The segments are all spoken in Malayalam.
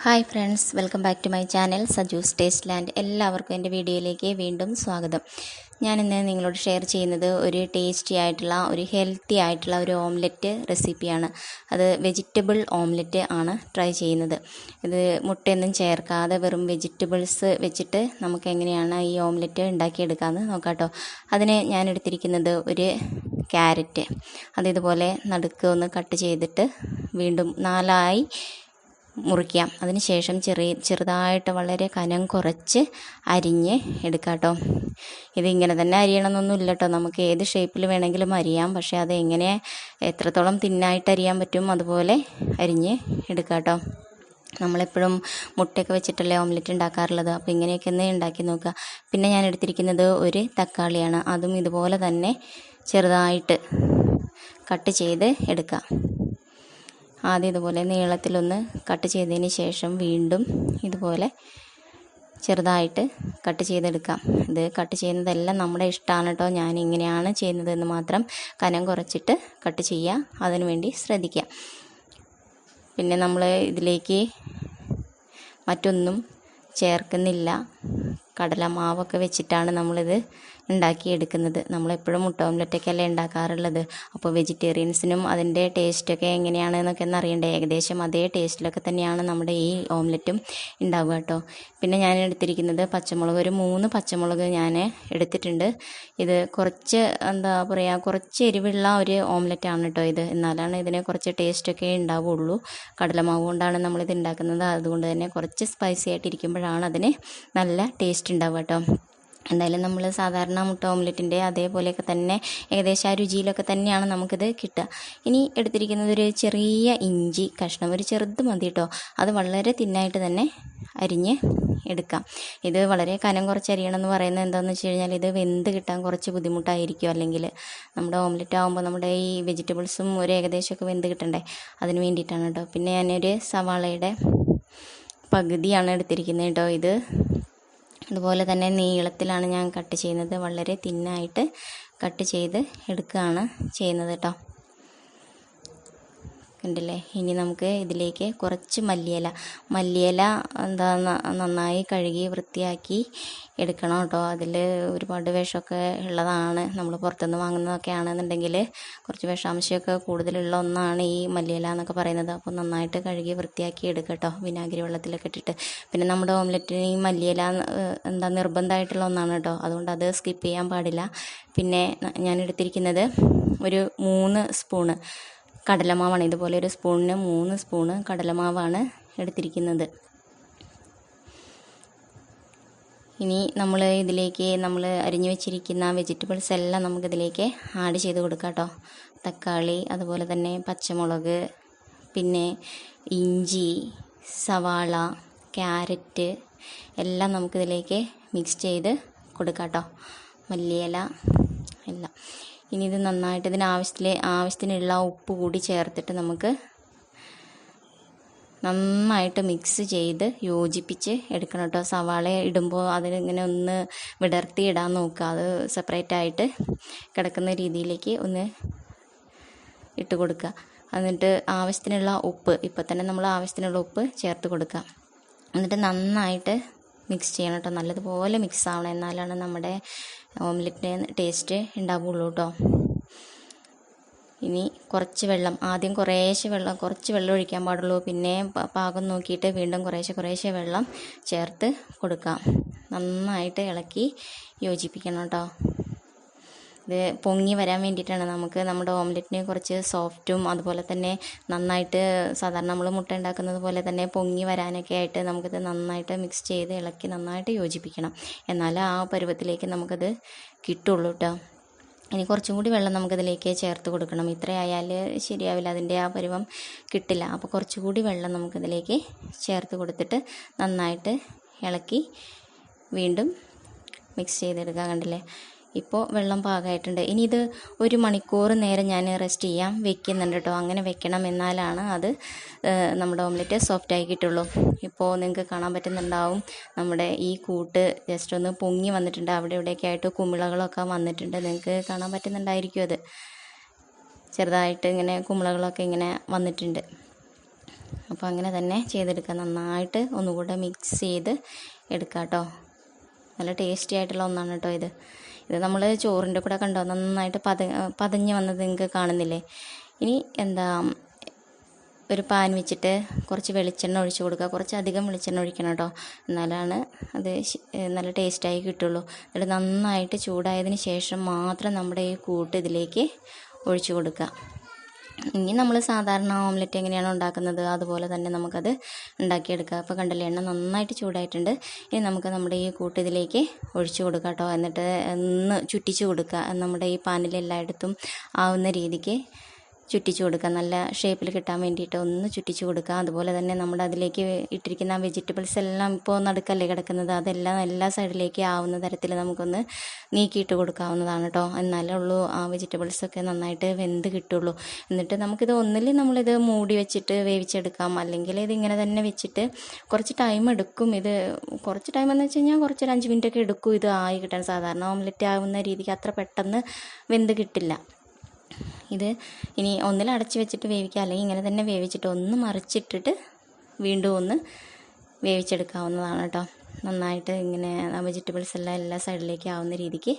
Hi friends, welcome back to my channel SajuS TastelanD. എല്ലാവർക്കും എൻ്റെ വീഡിയോയിലേക്ക് വീണ്ടും സ്വാഗതം. ഞാനിന്ന് നിങ്ങളോട് ഷെയർ ചെയ്യുന്നത് ഒരു ടേസ്റ്റി ആയിട്ടുള്ള ഒരു ഹെൽത്തി ആയിട്ടുള്ള ഒരു ഓംലെറ്റ് റെസിപ്പിയാണ്. അത് വെജിറ്റബിൾ ഓംലെറ്റ് ആണ് ട്രൈ ചെയ്യുന്നത്. ഇത് മുട്ടയൊന്നും ചേർക്കാതെ വെറും വെജിറ്റബിൾസ് വെച്ചിട്ട് നമുക്ക് എങ്ങനെയാണ് ഈ ഓംലെറ്റ് ഉണ്ടാക്കിയെടുക്കാമെന്ന് നോക്കാം കേട്ടോ. അതിന് ഞാൻ എടുത്തിരിക്കുന്നത് ഒരു ക്യാരറ്റ്, അത് ഇതുപോലെ നടുക്ക് ഒന്ന് കട്ട് ചെയ്തിട്ട് വീണ്ടും 4ആയി മുറിക്കാം. അതിനുശേഷം ചെറുതായിട്ട് വളരെ കനം കുറച്ച് അരിഞ്ഞ് എടുക്കാം കേട്ടോ. ഇതിങ്ങനെ തന്നെ അരിയണമെന്നൊന്നും ഇല്ല കേട്ടോ, നമുക്ക് ഏത് ഷേപ്പിൽ വേണമെങ്കിലും അരിയാം. പക്ഷേ അത് എങ്ങനെ എത്രത്തോളം തിന്നായിട്ട് അരിയാൻ പറ്റും അതുപോലെ അരിഞ്ഞ് എടുക്കാം കേട്ടോ. നമ്മളെപ്പോഴും മുട്ടയൊക്കെ വെച്ചിട്ടല്ലേ ഓംലെറ്റ് ഉണ്ടാക്കാറുള്ളത്, അപ്പോൾ ഇങ്ങനെയൊക്കെ ഒന്ന് ഉണ്ടാക്കി നോക്കുക. പിന്നെ ഞാൻ എടുത്തിരിക്കുന്നത് ഒരു തക്കാളിയാണ്, അതും ഇതുപോലെ തന്നെ ചെറുതായിട്ട് കട്ട് ചെയ്ത് എടുക്കാം. ആദ്യം ഇതുപോലെ നീളത്തിലൊന്ന് കട്ട് ചെയ്തതിന് ശേഷം വീണ്ടും ഇതുപോലെ ചെറുതായിട്ട് കട്ട് ചെയ്തെടുക്കാം. ഇത് കട്ട് ചെയ്യുന്നതെല്ലാം നമ്മുടെ ഇഷ്ടമാണ് കേട്ടോ, ഞാൻ ഇങ്ങനെയാണ് ചെയ്യുന്നതെന്ന് മാത്രം കനം കുറച്ചിട്ട് കട്ട് ചെയ്യുക, അതിനു വേണ്ടി ശ്രദ്ധിക്കുക. പിന്നെ നമ്മൾ ഇതിലേക്ക് മറ്റൊന്നും ചേർക്കുന്നില്ല, കടലമാവൊക്കെ വെച്ചിട്ടാണ് നമ്മളിത് ഉണ്ടാക്കിയെടുക്കുന്നത്. നമ്മളെപ്പോഴും മുട്ട ഓംലെറ്റൊക്കെ അല്ലേ ഉണ്ടാക്കാറുള്ളത്, അപ്പോൾ വെജിറ്റേറിയൻസിനും അതിൻ്റെ ടേസ്റ്റൊക്കെ എങ്ങനെയാണെന്നൊക്കെ ഒന്ന് അറിയണ്ടേ. ഏകദേശം അതേ ടേസ്റ്റിലൊക്കെ തന്നെയാണ് നമ്മുടെ ഈ ഓംലെറ്റും ഉണ്ടാവുക കേട്ടോ. പിന്നെ ഞാൻ എടുത്തിരിക്കുന്നത് പച്ചമുളക്, ഒരു 3 പച്ചമുളക് ഞാൻ എടുത്തിട്ടുണ്ട്. ഇത് കുറച്ച് കുറച്ച് എരിവുള്ള ഒരു ഓംലെറ്റാണ് കേട്ടോ ഇത്, എന്നാലാണ് ഇതിന് കുറച്ച് ടേസ്റ്റൊക്കെ ഉണ്ടാവുള്ളൂ. കടലമാവ് കൊണ്ടാണ് നമ്മളിത് ഉണ്ടാക്കുന്നത്, അതുകൊണ്ട് തന്നെ കുറച്ച് സ്പൈസി ആയിട്ടിരിക്കുമ്പോഴാണ് അതിന് നല്ല ടേസ്റ്റ് ഉണ്ടാവുക കേട്ടോ. എന്തായാലും നമ്മൾ സാധാരണ മുട്ട ഓംലെറ്റിൻ്റെ അതേപോലെയൊക്കെ തന്നെ ഏകദേശം ആ രുചിയിലൊക്കെ തന്നെയാണ് നമുക്കിത് കിട്ടുക. ഇനി എടുത്തിരിക്കുന്നത് ഒരു ചെറിയ ഇഞ്ചി കഷ്ണം, ഒരു ചെറുത് മതി കേട്ടോ. അത് വളരെ തിന്നായിട്ട് തന്നെ അരിഞ്ഞ് എടുക്കാം. ഇത് വളരെ കനം കുറച്ച് അരിയണം എന്ന് പറയുന്നത് എന്താണെന്ന് വെച്ച് കഴിഞ്ഞാൽ ഇത് വെന്ത് കിട്ടാൻ കുറച്ച് ബുദ്ധിമുട്ടായിരിക്കും. അല്ലെങ്കിൽ നമ്മുടെ ഓംലെറ്റ് ആകുമ്പോൾ നമ്മുടെ ഈ വെജിറ്റബിൾസും ഒരു ഏകദേശമൊക്കെ വെന്ത് കിട്ടണ്ടേ, അതിന് വേണ്ടിയിട്ടാണ് കേട്ടോ. പിന്നെ ഞാനൊരു സവാളയുടെ പകുതിയാണ് എടുത്തിരിക്കുന്നത് കേട്ടോ. ഇത് അതുപോലെ തന്നെ നീളത്തിലാണ് ഞാൻ കട്ട് ചെയ്യുന്നത്, വളരെ തിന്നായിട്ട് കട്ട് ചെയ്ത് എടുക്കുകയാണ് ചെയ്യുന്നത് കേട്ടോ. കണ്ടില്ലേ. ഇനി നമുക്ക് ഇതിലേക്ക് കുറച്ച് മല്ലിയില നന്നായി കഴുകി വൃത്തിയാക്കി എടുക്കണം കേട്ടോ. അതിൽ ഒരുപാട് വിഷമൊക്കെ ഉള്ളതാണ്, നമ്മൾ പുറത്തുനിന്ന് വാങ്ങുന്നതൊക്കെ ആണെന്നുണ്ടെങ്കിൽ കുറച്ച് വിഷാംശമൊക്കെ കൂടുതലുള്ള ഒന്നാണ് ഈ മല്ലിയില എന്നൊക്കെ പറയുന്നത്. അപ്പോൾ നന്നായിട്ട് കഴുകി വൃത്തിയാക്കി എടുക്കുക കേട്ടോ, വിനാഗിരി വെള്ളത്തിലൊക്കെ ഇട്ടിട്ട്. പിന്നെ നമ്മുടെ ഓംലെറ്റിന് ഈ മല്ലിയില നിർബന്ധമായിട്ടുള്ള ഒന്നാണ് കേട്ടോ, അതുകൊണ്ട് അത് സ്കിപ്പ് ചെയ്യാൻ പാടില്ല. പിന്നെ ഞാൻ എടുത്തിരിക്കുന്നത് ഒരു 3 സ്പൂണ് കടലമാവാണ്. ഇതുപോലെ ഒരു സ്പൂണിന് 3 സ്പൂണ് കടലമാവാണ് എടുത്തിരിക്കുന്നത്. ഇനി നമ്മൾ ഇതിലേക്ക് അരിഞ്ഞു വെച്ചിരിക്കുന്ന വെജിറ്റബിൾസ് എല്ലാം നമുക്കിതിലേക്ക് ആഡ് ചെയ്ത് കൊടുക്കാം കേട്ടോ. തക്കാളി, അതുപോലെ തന്നെ പച്ചമുളക്, പിന്നെ ഇഞ്ചി, സവാള, ക്യാരറ്റ് എല്ലാം നമുക്കിതിലേക്ക് മിക്സ് ചെയ്ത് കൊടുക്കാം കേട്ടോ. മല്ലിയില എല്ലാം. ഇനി ഇത് നന്നായിട്ട് ആവശ്യത്തിനുള്ള ഉപ്പ് കൂടി ചേർത്തിട്ട് നമുക്ക് നന്നായിട്ട് മിക്സ് ചെയ്ത് യോജിപ്പിച്ച് എടുക്കണം കേട്ടോ. സവാള ഇടുമ്പോൾ അതിലിങ്ങനെ ഒന്ന് വിടർത്തി ഇടാൻ നോക്കുക, അത് സെപ്പറേറ്റായിട്ട് കിടക്കുന്ന രീതിയിലേക്ക് ഒന്ന് ഇട്ട് കൊടുക്കുക. എന്നിട്ട് ആവശ്യത്തിനുള്ള ഉപ്പ് ഇപ്പം തന്നെ നമ്മൾ ആവശ്യത്തിനുള്ള ഉപ്പ് ചേർത്ത് കൊടുക്കുക. എന്നിട്ട് നന്നായിട്ട് മിക്സ് ചെയ്യണം കേട്ടോ, നല്ലതുപോലെ മിക്സ് ആവണം, എന്നാലാണ് നമ്മുടെ ഓംലെറ്റിന് ടേസ്റ്റ് ഉണ്ടാവുള്ളൂ കേട്ടോ. ഇനി കുറച്ച് വെള്ളം, ആദ്യം കുറച്ച് വെള്ളം ഒഴിക്കാൻ പാടുള്ളൂ. പിന്നെ പാകം നോക്കിയിട്ട് വീണ്ടും കുറേശ്ശെ വെള്ളം ചേർത്ത് കൊടുക്കാം. നന്നായിട്ട് ഇളക്കി യോജിപ്പിക്കണം കേട്ടോ. ഇത് പൊങ്ങി വരാൻ വേണ്ടിയിട്ടാണ്, നമുക്ക് നമ്മുടെ ഓംലെറ്റിന് കുറച്ച് സോഫ്റ്റും അതുപോലെ തന്നെ നന്നായിട്ട് സാധാരണ നമ്മൾ മുട്ട ഉണ്ടാക്കുന്നത് പോലെ തന്നെ പൊങ്ങി വരാനൊക്കെ ആയിട്ട് നമുക്കിത് നന്നായിട്ട് മിക്സ് ചെയ്ത് ഇളക്കി നന്നായിട്ട് യോജിപ്പിക്കണം, എന്നാൽ ആ പരുവത്തിലേക്ക് നമുക്കത് കിട്ടുള്ളൂ കേട്ടോ. ഇനി കുറച്ചും കൂടി വെള്ളം നമുക്കിതിലേക്ക് ചേർത്ത് കൊടുക്കണം, ഇത്രയായാൽ ശരിയാവില്ല, അതിൻ്റെ ആ പരുവം കിട്ടില്ല. അപ്പോൾ കുറച്ചുകൂടി വെള്ളം നമുക്കിതിലേക്ക് ചേർത്ത് കൊടുത്തിട്ട് നന്നായിട്ട് ഇളക്കി വീണ്ടും മിക്സ് ചെയ്തെടുക്കുക. കണ്ടില്ലേ, ഇപ്പോൾ വെള്ളം പാകമായിട്ടുണ്ട്. ഇനി ഇത് 1 മണിക്കൂർ നേരം ഞാൻ റെസ്റ്റ് ചെയ്യാൻ വെക്കുന്നുണ്ട് കേട്ടോ. അങ്ങനെ വെക്കണം, എന്നാലാണ് അത് നമ്മുടെ ഓംലെറ്റ് സോഫ്റ്റായി കിട്ടുള്ളൂ. ഇപ്പോൾ നിങ്ങൾക്ക് കാണാൻ പറ്റുന്നുണ്ടാവും, നമ്മുടെ ഈ കൂട്ട് ജസ്റ്റ് ഒന്ന് പൊങ്ങി വന്നിട്ടുണ്ട്, അവിടെ ഇവിടെയൊക്കെ ആയിട്ട് കുമിളകളൊക്കെ വന്നിട്ടുണ്ട്. നിങ്ങൾക്ക് കാണാൻ പറ്റുന്നുണ്ടായിരിക്കും, അത് ചെറുതായിട്ട് ഇങ്ങനെ കുമിളകളൊക്കെ ഇങ്ങനെ വന്നിട്ടുണ്ട്. അപ്പോൾ അങ്ങനെ തന്നെ ചെയ്തെടുക്കുക. നന്നായിട്ട് ഒന്നുകൂടെ മിക്സ് ചെയ്ത് എടുക്കുക കേട്ടോ. നല്ല ടേസ്റ്റി ആയിട്ടുള്ള ഒന്നാണ് കേട്ടോ ഇത് നമ്മൾ ചോറിൻ്റെ കൂടെ കണ്ടോ നന്നായിട്ട് പതഞ്ഞ് വന്നത് നിങ്ങൾക്ക് കാണുന്നില്ലേ. ഇനി ഒരു പാൻ വെച്ചിട്ട് കുറച്ച് വെളിച്ചെണ്ണ ഒഴിച്ച് കൊടുക്കുക. കുറച്ചധികം വെളിച്ചെണ്ണ ഒഴിക്കണം കേട്ടോ, എന്നാലാണ് അത് നല്ല ടേസ്റ്റായി കിട്ടുള്ളൂ. എന്നിട്ട് നന്നായിട്ട് ചൂടായതിന് ശേഷം മാത്രം നമ്മുടെ ഈ കൂട്ട് ഇതിലേക്ക് ഒഴിച്ചു കൊടുക്കുക. ഇനി നമ്മൾ സാധാരണ ഓംലെറ്റ് എങ്ങനെയാണോ ഉണ്ടാക്കുന്നത് അതുപോലെ തന്നെ നമുക്കത് ഉണ്ടാക്കിയെടുക്കുക. അപ്പോൾ കണ്ടല്ലേ, എണ്ണ നന്നായിട്ട് ചൂടായിട്ടുണ്ട്. ഇനി നമുക്ക് നമ്മുടെ ഈ കൂട്ട് ഇതിലേക്ക് ഒഴിച്ചു കൊടുക്കുക കേട്ടോ. എന്നിട്ട് ഒന്ന് ചുറ്റിച്ച് കൊടുക്കുക. നമ്മുടെ ഈ പാനിൽ എല്ലായിടത്തും ആവുന്ന രീതിക്ക് ചുറ്റിച്ച് കൊടുക്കുക. നല്ല ഷേപ്പിൽ കിട്ടാൻ വേണ്ടിയിട്ട് ഒന്ന് ചുറ്റിച്ച് കൊടുക്കുക. അതുപോലെ തന്നെ നമ്മുടെ അതിലേക്ക് ഇട്ടിരിക്കുന്ന വെജിറ്റബിൾസ് എല്ലാം ഇപ്പോൾ നടുക്കല്ലേ കിടക്കുന്നത്, അതെല്ലാം എല്ലാ സൈഡിലേക്ക് ആവുന്ന തരത്തിൽ നമുക്കൊന്ന് നീക്കിയിട്ട് കൊടുക്കാവുന്നതാണ് കേട്ടോ. എന്നാലേ ഉള്ളൂ ആ വെജിറ്റബിൾസൊക്കെ നന്നായിട്ട് വെന്ത് കിട്ടുള്ളൂ. എന്നിട്ട് നമുക്കിത് ഒന്നിൽ നമ്മളിത് മൂടി വെച്ചിട്ട് വേവിച്ചെടുക്കാം, അല്ലെങ്കിൽ ഇത് ഇങ്ങനെ തന്നെ വെച്ചിട്ട് കുറച്ച് ടൈം എടുക്കും. ഇത് കുറച്ച് ടൈം എന്ന് വെച്ച് കഴിഞ്ഞാൽ കുറച്ചൊരു 5 മിനിറ്റൊക്കെ എടുക്കും ഇത് ആയി കിട്ടാൻ. സാധാരണ ഓംലെറ്റ് ആവുന്ന രീതിക്ക് അത്ര പെട്ടെന്ന് വെന്ത് കിട്ടില്ല. ഇത് ഇനി ഒന്നിൽ അടച്ച് വെച്ചിട്ട് വേവിക്കുക, അല്ലെങ്കിൽ ഇങ്ങനെ തന്നെ വേവിച്ചിട്ട് ഒന്ന് മറിച്ചിട്ടിട്ട് വീണ്ടും ഒന്ന് വേവിച്ചെടുക്കാവുന്നതാണ് കേട്ടോ. നന്നായിട്ട് ഇങ്ങനെ വെജിറ്റബിൾസ് എല്ലാം എല്ലാ സൈഡിലേക്ക് ആവുന്ന രീതിക്ക്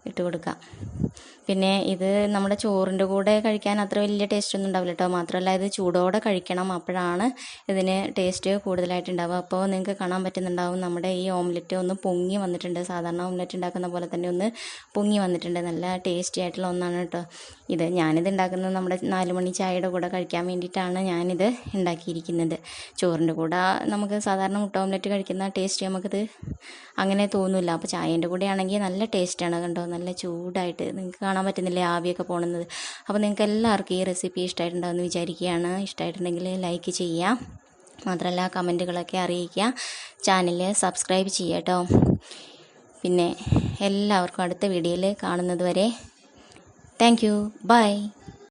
ഇട്ട് കൊടുക്കുക. പിന്നെ ഇത് നമ്മുടെ ചോറിൻ്റെ കൂടെ കഴിക്കാൻ അത്ര വലിയ ടേസ്റ്റ് ഒന്നും ഉണ്ടാവില്ല കേട്ടോ. മാത്രമല്ല ഇത് ചൂടോടെ കഴിക്കണം, അപ്പോഴാണ് ഇതിന് ടേസ്റ്റ് കൂടുതലായിട്ട് ഉണ്ടാവുക. അപ്പോൾ നിങ്ങൾക്ക് കാണാൻ പറ്റുന്നുണ്ടാവും നമ്മുടെ ഈ ഓംലെറ്റ് ഒന്ന് പൊങ്ങി വന്നിട്ടുണ്ട്. സാധാരണ ഓംലെറ്റ് ഉണ്ടാക്കുന്ന പോലെ തന്നെ ഒന്ന് പൊങ്ങി വന്നിട്ടുണ്ട്. നല്ല ടേസ്റ്റി ആയിട്ടുള്ള ഒന്നാണ് കേട്ടോ ഇത്. ഞാനിത് ഉണ്ടാക്കുന്നത് നമ്മുടെ 4 മണി ചായയുടെ കൂടെ കഴിക്കാൻ വേണ്ടിയിട്ടാണ് ഞാനിത് ഉണ്ടാക്കിയിരിക്കുന്നത്. ചോറിൻ്റെ കൂടെ നമുക്ക് സാധാരണ മുട്ട ഓംലെറ്റ് കഴിക്കുന്ന ടേസ്റ്റ് നമുക്കിത് അങ്ങനെ തോന്നില്ല. അപ്പോൾ ചായേൻ്റെ കൂടെ ആണെങ്കിൽ നല്ല ടേസ്റ്റാണ് കണ്ടോ, നല്ല ചൂടായിട്ട് നിങ്ങൾക്ക് കാണാൻ പറ്റുന്നില്ലേ ആവിയൊക്കെ പോകുന്നത്. അപ്പോൾ നിങ്ങൾക്ക് എല്ലാവർക്കും ഈ റെസിപ്പി ഇഷ്ടമായിട്ടുണ്ടാവുമെന്ന് വിചാരിക്കുകയാണ്. ഇഷ്ടമായിട്ടുണ്ടെങ്കിൽ ലൈക്ക് ചെയ്യുക, മാത്രമല്ല കമൻറ്റുകളൊക്കെ അറിയിക്കുക, ചാനൽ സബ്സ്ക്രൈബ് ചെയ്യുക കേട്ടോ. പിന്നെ എല്ലാവർക്കും അടുത്ത വീഡിയോയിൽ കാണുന്നത് വരെ താങ്ക് യു, ബൈ.